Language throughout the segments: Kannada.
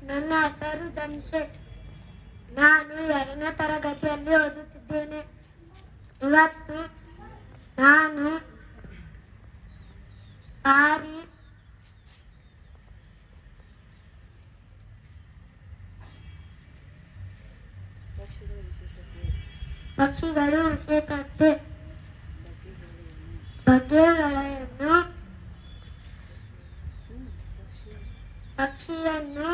ನನ್ನ ಹೆಸರು ಜಮ್ಶೆಡ್. ನಾನು 2ನೇ ತರಗತಿಯಲ್ಲಿ ಓದುತ್ತಿದ್ದೇನೆ. ಇವತ್ತು ನಾನು ಪಕ್ಷಿಗಳು ವಿಶೇಷತೆ ಪಕ್ಷಿಯನ್ನು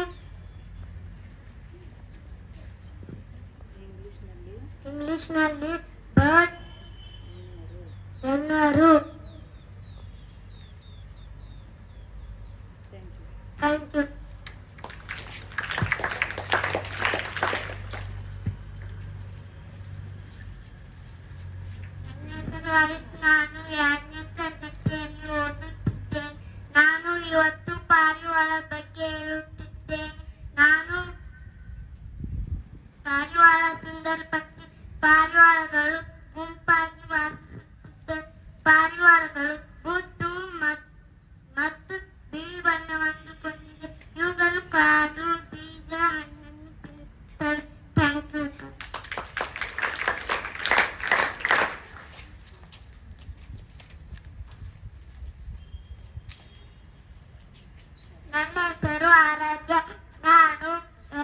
ಇಂಗ್ಲಿಷ್ನಲ್ಲಿ ಬರ್ಡ್ ಎನ್ನರು. Thank you. ನಾನು 2ನೇ ತರಗತಿಯಲ್ಲಿ ಓದುತ್ತಿದ್ದೇನೆ. ನಾನು ಇವತ್ತು ಪಾರಿವಾಳ ಬಗ್ಗೆ ಹೇಳುತ್ತಿದ್ದೇನೆ. ಪಾರಿವಾಳ ಸುಂದರ ಪಕ್ಷಿ. ಪಾರಿವಾಳಗಳು ಗುಂಪಾಗಿ ವಾಸಿಸುತ್ತವೆ. ಪಾರಿವಾಳಗಳು ಬುದ್ದು ಮತ್ತು ಬಿಳಿ ಬಣ್ಣವನ್ನು ಹೊಂದಿದೆ. ಇವುಗಳು ಕಾಡು, ಬೀಜ, ಹಣ್ಣನ್ನು ತಿನ್ನುತ್ತವೆ. Thank you. ನನ್ನ ಹೆಸರು ಆರಾಧ್ಯ. ನಾನು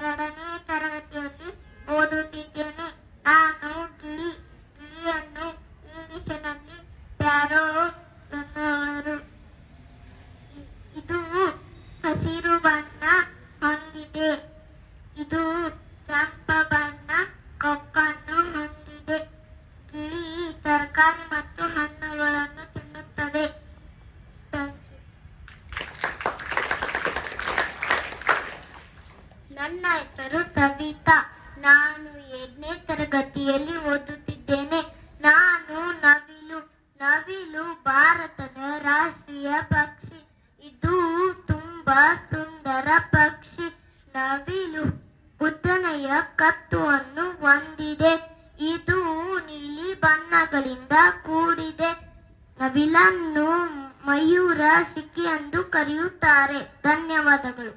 2ನೇ ತರಗತಿಯಲ್ಲಿ ಓದುತ್ತಿದ್ದೇನೆ. ನಾನು ಗಿಳಿಯನ್ನು ಇಂಗ್ಲಿಷಿನಲ್ಲಿ ಪ್ಯಾರೋ ಎನ್ನುವರು. ಇದು ಹಸಿರು ಬಣ್ಣ ಹೊಂದಿದೆ. ಇದು ಕೆಂಪು ಬಣ್ಣ ಕೊಕ್ಕನ್ನು ಹೊಂದಿದೆ. ಗಿಳಿ ತರಕಾರಿ ಮತ್ತು ಹಣ್ಣುಗಳನ್ನು ತಿನ್ನುತ್ತದೆ. ನನ್ನ ಹೆಸರು ಸವಿತಾ. ನಾನು 7ನೇ ತರಗತಿಯಲ್ಲಿ ಓದುತ್ತಿದ್ದೇನೆ. ನಾನು ನವಿಲು ಭಾರತದ ರಾಷ್ಟ್ರೀಯ ಪಕ್ಷಿ. ಇದು ತುಂಬಾ ಸುಂದರ ಪಕ್ಷಿ. ನವಿಲು ಉದ್ದನೆಯ ಕತ್ತನ್ನು ಹೊಂದಿದೆ. ಇದು ನೀಲಿ ಬಣ್ಣಗಳಿಂದ ಕೂಡಿದೆ. ನವಿಲನ್ನು ಮಯೂರ ಶಿಖಿ ಎಂದು ಕರೆಯುತ್ತಾರೆ. ಧನ್ಯವಾದಗಳು.